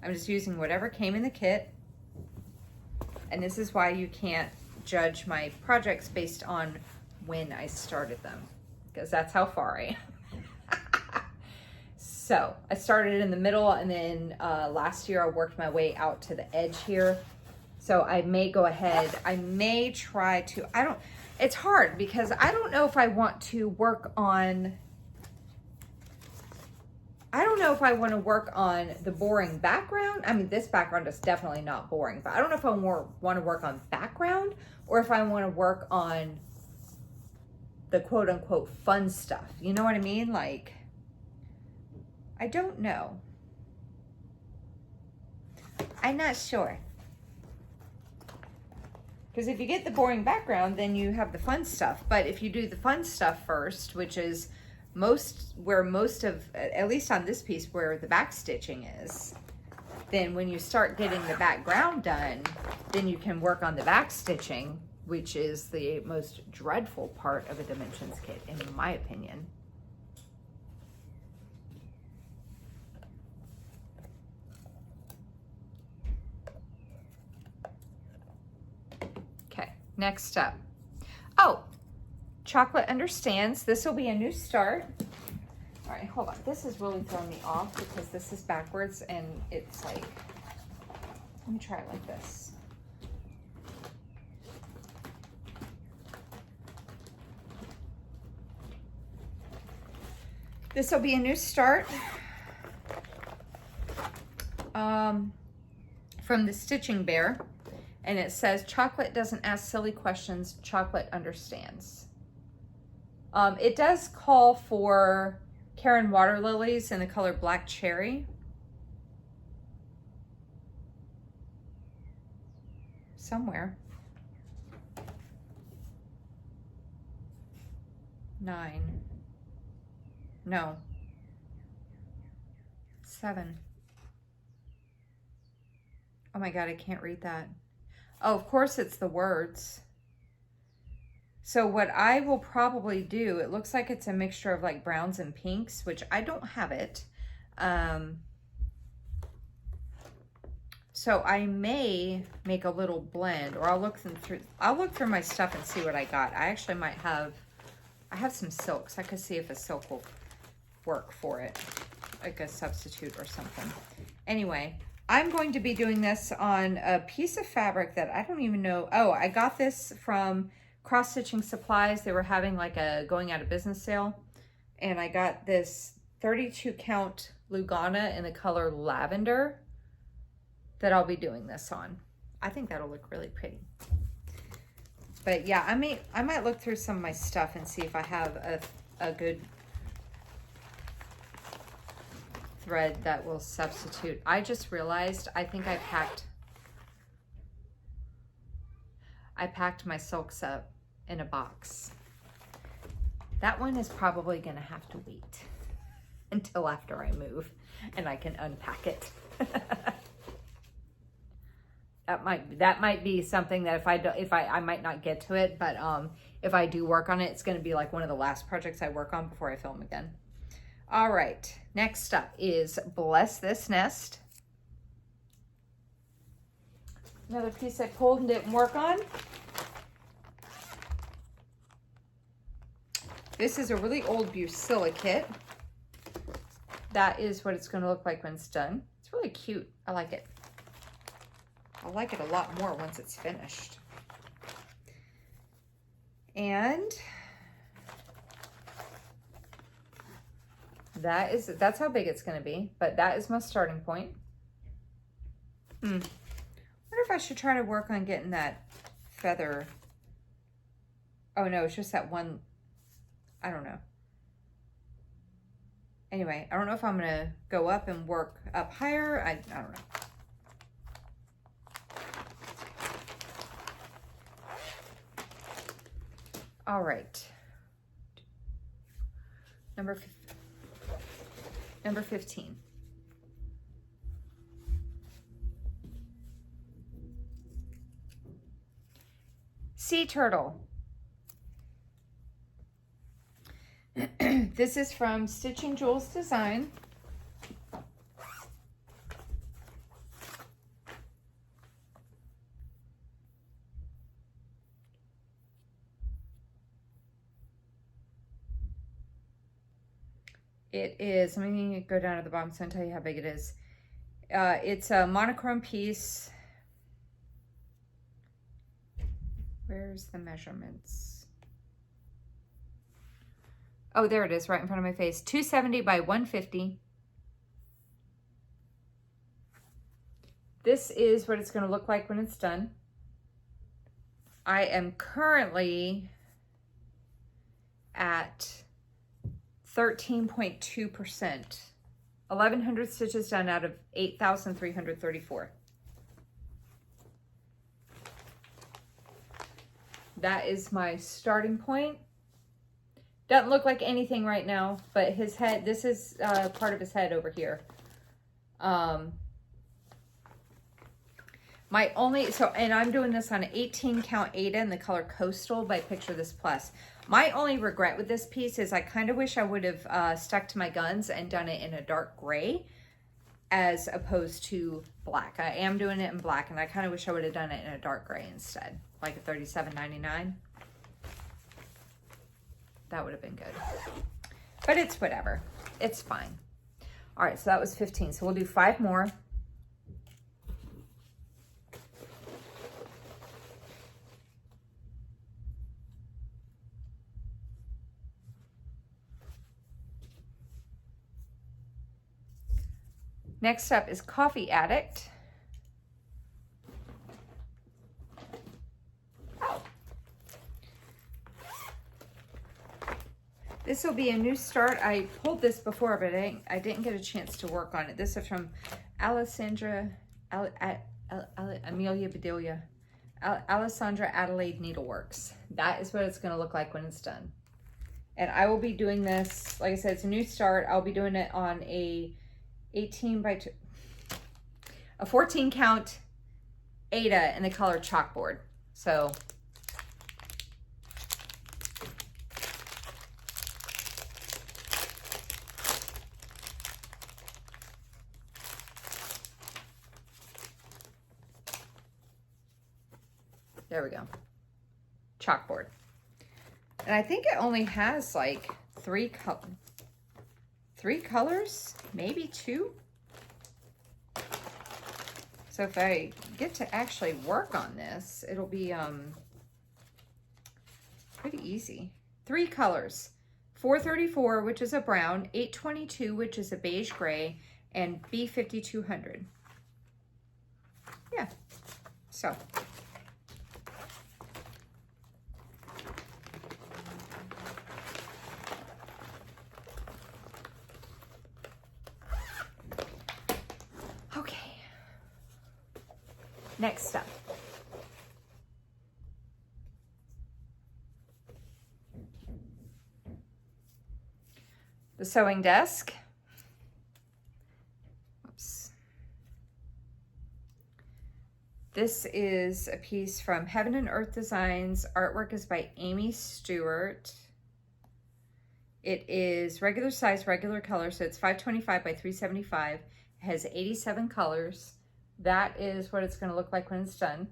I'm just using whatever came in the kit. And this is why you can't judge my projects based on when I started them, because that's how far I am. So I started in the middle, and then last year I worked my way out to the edge here. So I may go ahead, I may try to, it's hard because I don't know if I want to work on, the boring background. I mean, this background is definitely not boring, but I don't know if I want to work on background or if I want to work on the quote unquote fun stuff. You know what I mean? Like, I don't know. I'm not sure. Because if you get the boring background, then you have the fun stuff. But if you do the fun stuff first, which is most of, at least on this piece, where the back stitching is, then when you start getting the background done, then you can work on the back stitching, which is the most dreadful part of a Dimensions kit, in my opinion. Okay, next up. Oh, Chocolate Understands. This will be a new start. All right, hold on. This is really throwing me off because this is backwards and it's like, let me try it like this. This will be a new start from the Stitching Bear. And it says, Chocolate doesn't ask silly questions, Chocolate understands. It does call for Karen Water Lilies in the color Black Cherry. Somewhere. 9. No. 7. Oh my God, I can't read that. Oh, of course it's the words. So what I will probably do, it looks like it's a mixture of like browns and pinks, which I don't have it. So I may make a little blend, or I'll look through my stuff and see what I got. I actually might have, I have some silks. I could see if a silk will work for it, like a substitute or something. Anyway, I'm going to be doing this on a piece of fabric that I don't even know. Oh, I got this from Cross Stitching Supplies. They were having like a going out of business sale. And I got this 32 count Lugana in the color Lavender that I'll be doing this on. I think that'll look really pretty. But yeah, I might look through some of my stuff and see if I have a good thread that will substitute. I just realized I think I packed my silks up in a box. That one is probably gonna have to wait until after I move and I can unpack it. That might be something that I might not get to it, but if I do work on it, it's gonna be like one of the last projects I work on before I film again. All right, next up is Bless This Nest. Another piece I pulled and didn't work on. This is a really old Busilla kit. That is what it's going to look like when it's done. It's really cute. I like it. I'll like it a lot more once it's finished. And that's how big it's going to be, but that is my starting point. Wonder if I should try to work on getting that feather. Oh no, it's just that one. I don't know. Anyway, I don't know if I'm gonna go up and work up higher. I don't know. All right. Number 15. Sea turtle. This is from Stitching Jewels Design. It is, let me go down to the bottom so I can tell you how big it is. It's a monochrome piece. Where's the measurements? Oh, there it is, right in front of my face. 270 by 150. This is what it's going to look like when it's done. I am currently at 13.2%. 1,100 stitches done out of 8,334. That is my starting point. Doesn't look like anything right now, but his head, this is part of his head over here. My only, and I'm doing this on an 18 count Aida in the color Coastal by Picture This Plus. My only regret with this piece is I kind of wish I would have stuck to my guns and done it in a dark gray as opposed to black. I am doing it in black, and I kind of wish I would have done it in a dark gray instead, like a $37.99. That would have been good. But it's whatever. It's fine. All right, so that was 15. So we'll do 5 more. Next up is Coffee Addict. This will be a new start. I pulled this before, but I didn't get a chance to work on it. This is from Alessandra Amelia Bedelia. Alessandra Adelaide Needleworks. That is what it's going to look like when it's done. And I will be doing this, like I said, it's a new start. I'll be doing it on a 14 count Aida in the color Chalkboard. So there we go. Chalkboard. And I think it only has like 3 colors, maybe 2. So if I get to actually work on this, it'll be pretty easy. 3 colors. 434, which is a brown, 822, which is a beige gray, and B5200. Yeah. So next up, the sewing desk. Oops. This is a piece from Heaven and Earth Designs. Artwork is by Amy Stewart. It is regular size, regular color, so it's 525 by 375. It has 87 colors. That is what it's going to look like when it's done.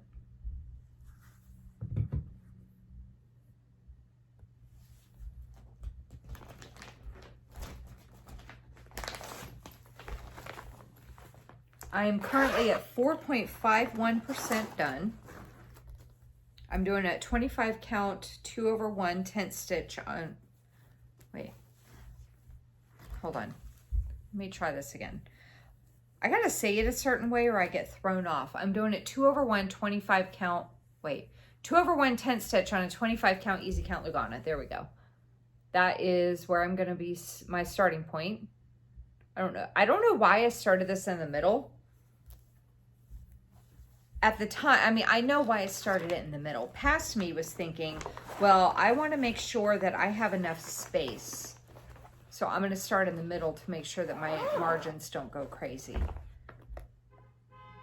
I am currently at 4.51% done. I'm doing a 25 count 2/1 tent stitch on, wait, hold on. Let me try this again. I gotta say it a certain way or I get thrown off. I'm doing it 2/1 25 count, wait, 2/1 tent stitch on a 25 count easy count Lugana. There we go. That is where I'm gonna be my starting point. I don't know why I started this in the middle. At the time, I mean, I know why I started it in the middle. Past me was thinking, well, I want to make sure that I have enough space. So I'm going to start in the middle to make sure that my margins don't go crazy.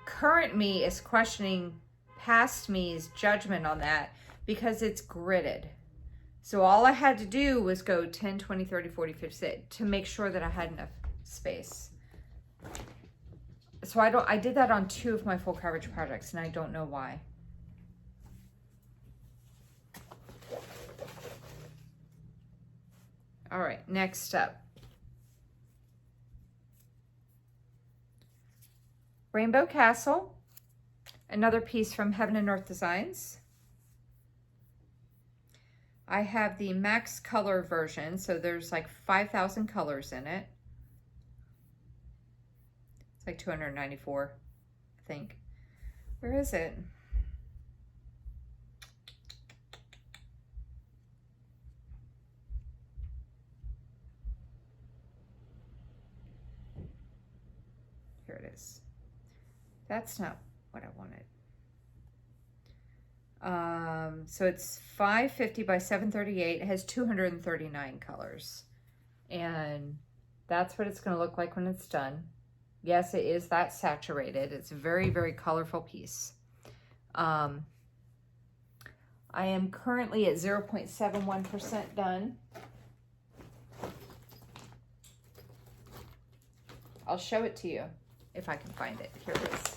Current me is questioning past me's judgment on that because it's gridded. So all I had to do was go 10, 20, 30, 40, 50 to make sure that I had enough space. So I did that on 2 of my full coverage projects, and I don't know why. All right, next up. Rainbow Castle, another piece from Heaven and Earth Designs. I have the max color version, so there's like 5,000 colors in it. It's like 294, I think. Where is it? Here it is. That's not what I wanted. So it's 550 by 738. It has 239 colors. And that's what it's going to look like when it's done. Yes, it is that saturated. It's a very, very colorful piece. I am currently at 0.71% done. I'll show it to you if I can find it. Here it is.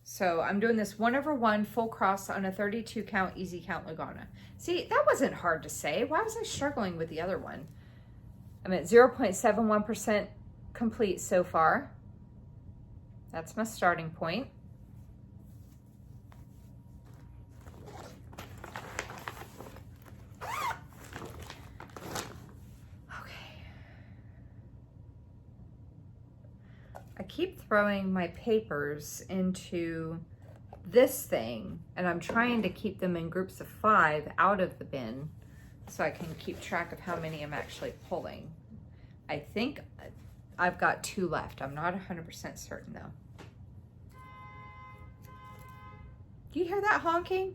So I'm doing this 1/1 full cross on a 32 count easy count Lugana. See, that wasn't hard to say. Why was I struggling with the other one? I'm at 0.71% complete so far. That's my starting point. Keep throwing my papers into this thing, and I'm trying to keep them in groups of 5 out of the bin so I can keep track of how many I'm actually pulling. I think I've got 2 left. I'm not 100% certain though. Do you hear that honking?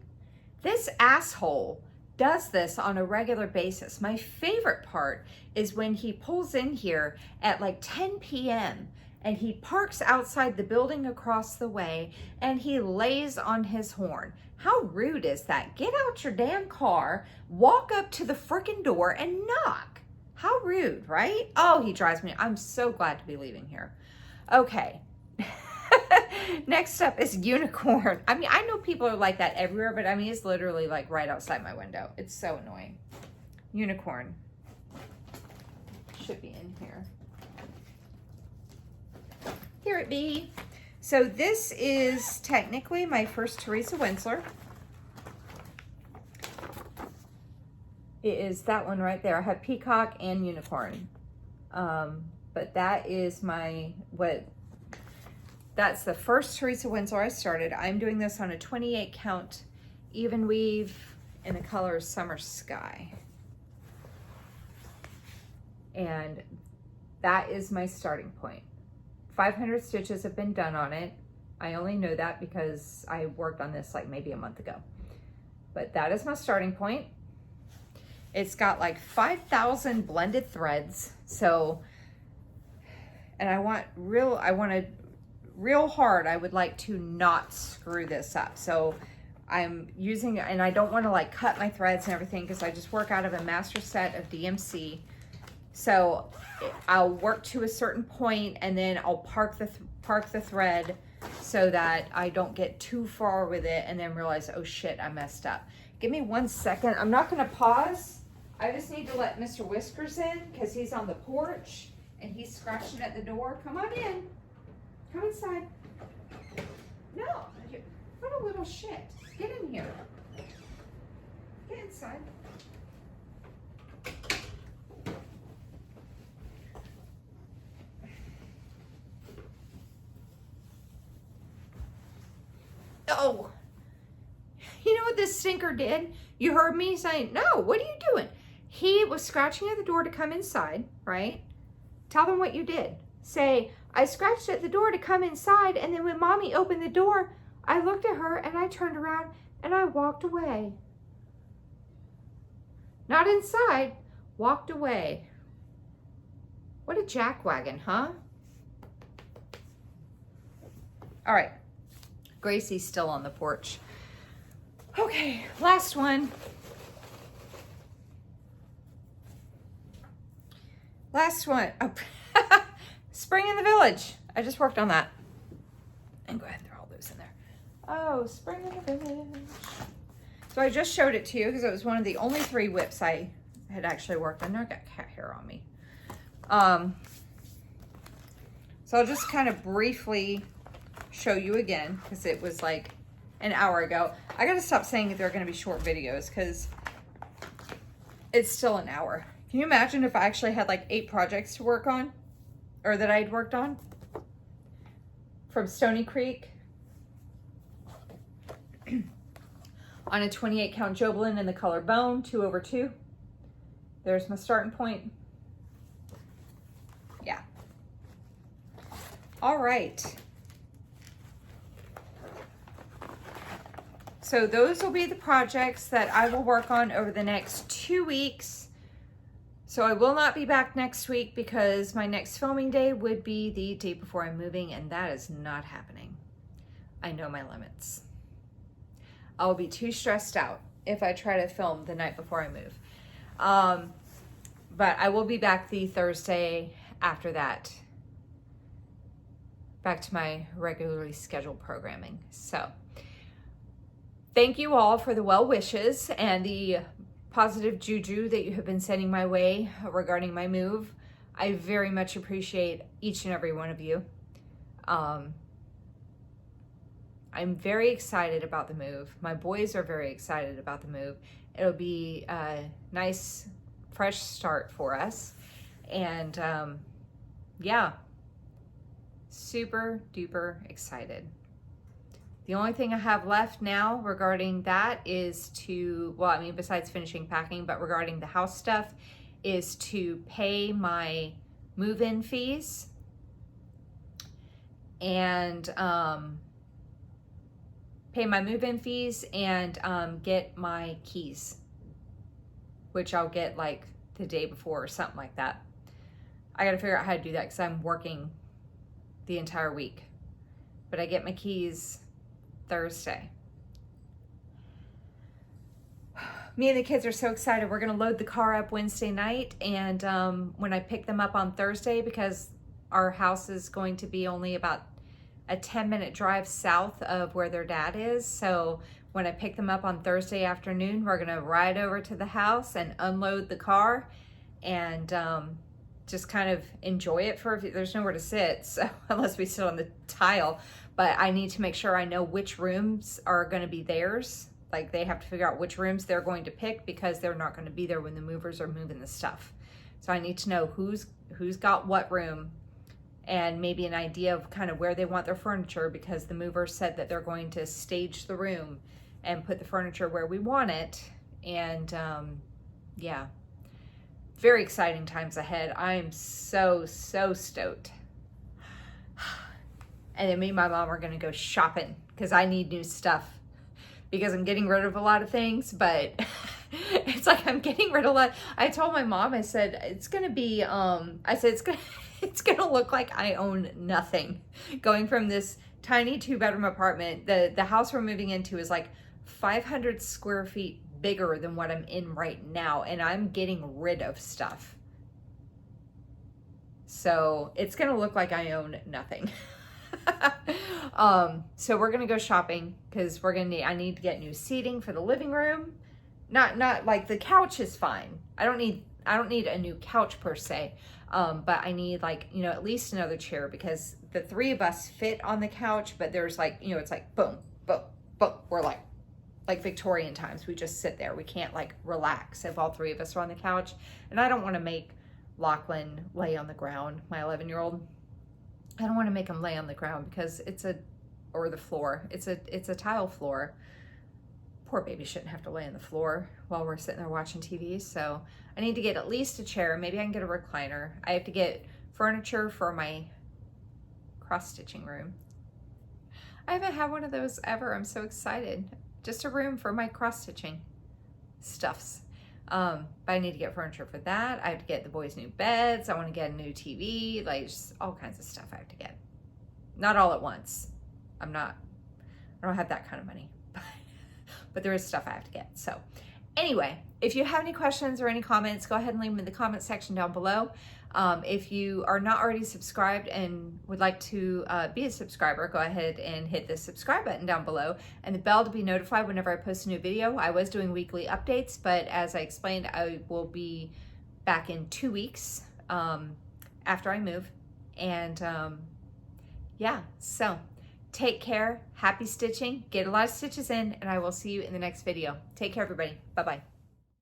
This asshole does this on a regular basis. My favorite part is when he pulls in here at like 10 p.m. and he parks outside the building across the way and he lays on his horn. How rude is that? Get out your damn car, walk up to the frickin' door and knock. How rude, right? Oh, he drives me. I'm so glad to be leaving here. Okay. Next up is Unicorn. I mean, I know people are like that everywhere, but I mean, it's literally like right outside my window. It's so annoying. Unicorn. Should be in here. Here it be. So this is technically my first Teresa Winslow. It is that one right there. I have Peacock and Unicorn. But that is that's the first Teresa Winslow I started. I'm doing this on a 28 count even weave in the color Summer Sky. And that is my starting point. 500 stitches have been done on it. I only know that because I worked on this like maybe a month ago. But that is my starting point. It's got like 5,000 blended threads. So, and I want real hard, I would like to not screw this up. So I'm using, and I don't want to like cut my threads and everything because I just work out of a master set of DMC. So I'll work to a certain point and then I'll park the thread so that I don't get too far with it and then realize, oh shit, I messed up. Give me 1 second. I'm not gonna pause. I just need to let Mr. Whiskers in because he's on the porch and he's scratching at the door. Come on in. Come inside. No, what a little shit. Get in here. Get inside. Oh, you know what this stinker did? You heard me saying, no, what are you doing? He was scratching at the door to come inside, right? Tell them what you did. Say, I scratched at the door to come inside, and then when mommy opened the door, I looked at her and I turned around and I walked away. Not inside, walked away. What a jackwagon, huh? All right. Gracie's still on the porch. Okay, last one. Last one. Oh. Spring in the Village. I just worked on that. And go ahead and throw all those in there. Oh, Spring in the Village. So I just showed it to you because it was one of the only 3 whips I had actually worked on. Now I got cat hair on me. So I'll just kind of briefly show you again because it was like an hour ago. I gotta stop saying that they're gonna be short videos because it's still an hour. Can you imagine if I actually had like 8 projects to work on, or that I'd worked on from Stony Creek on a 28 count Jobelan in the color bone, 2/2. There's my starting point. Yeah. All right. So those will be the projects that I will work on over the next 2 weeks. So I will not be back next week because my next filming day would be the day before I'm moving, and that is not happening. I know my limits. I'll be too stressed out if I try to film the night before I move. But I will be back the Thursday after that, back to my regularly scheduled programming. So thank you all for the well wishes and the positive juju that you have been sending my way regarding my move. I very much appreciate each and every one of you. I'm very excited about the move. My boys are very excited about the move. It'll be a nice, fresh start for us. And yeah, super duper excited. The only thing I have left now regarding that is to, well, I mean, besides finishing packing, but regarding the house stuff, is to pay my move-in fees and get my keys, which I'll get like the day before or something like that. I gotta figure out how to do that because I'm working the entire week. But I get my keys Thursday. Me and the kids are so excited. We're gonna load the car up Wednesday night, and when I pick them up on Thursday, because our house is going to be only about a 10-minute drive south of where their dad is. So when I pick them up on Thursday afternoon, we're gonna ride over to the house and unload the car and just kind of enjoy it for, there's nowhere to sit, so unless we sit on the tile. But I need to make sure I know which rooms are going to be theirs. Like they have to figure out which rooms they're going to pick because they're not going to be there when the movers are moving the stuff. So I need to know who's got what room and maybe an idea of kind of where they want their furniture, because the movers said that they're going to stage the room and put the furniture where we want it. And yeah, very exciting times ahead. I am so stoked. And then me and my mom are gonna go shopping because I need new stuff because I'm getting rid of a lot of things, but it's like I'm getting rid of a lot. I told my mom, I said, it's gonna be, it's gonna look like I own nothing. Going from this tiny 2-bedroom apartment, the house we're moving into is like 500 square feet bigger than what I'm in right now, and I'm getting rid of stuff. So it's gonna look like I own nothing. So we're gonna go shopping because I need to get new seating for the living room. Not like the couch is fine. I don't need a new couch per se. But I need like, at least another chair because the 3 of us fit on the couch, but there's like, it's like boom, boom, boom. We're like Victorian times. We just sit there. We can't like relax if all 3 of us are on the couch. And I don't want to make Lachlan lay on the ground, my 11-year-old. I don't want to make him lay on the ground because or the floor. It's a tile floor. Poor baby shouldn't have to lay on the floor while we're sitting there watching TV. So I need to get at least a chair. Maybe I can get a recliner. I have to get furniture for my cross-stitching room. I haven't had one of those ever. I'm so excited. Just a room for my cross-stitching stuffs. But I need to get furniture for that. I have to get the boys new beds. I want to get a new TV, like just all kinds of stuff I have to get. Not all at once. I'm I don't have that kind of money, but there is stuff I have to get. So anyway, if you have any questions or any comments, go ahead and leave them in the comment section down below. If you are not already subscribed and would like to be a subscriber, go ahead and hit the subscribe button down below and the bell to be notified whenever I post a new video. I was doing weekly updates, but as I explained, I will be back in 2 weeks after I move. And yeah, so take care, happy stitching, get a lot of stitches in, and I will see you in the next video. Take care, everybody. Bye-bye.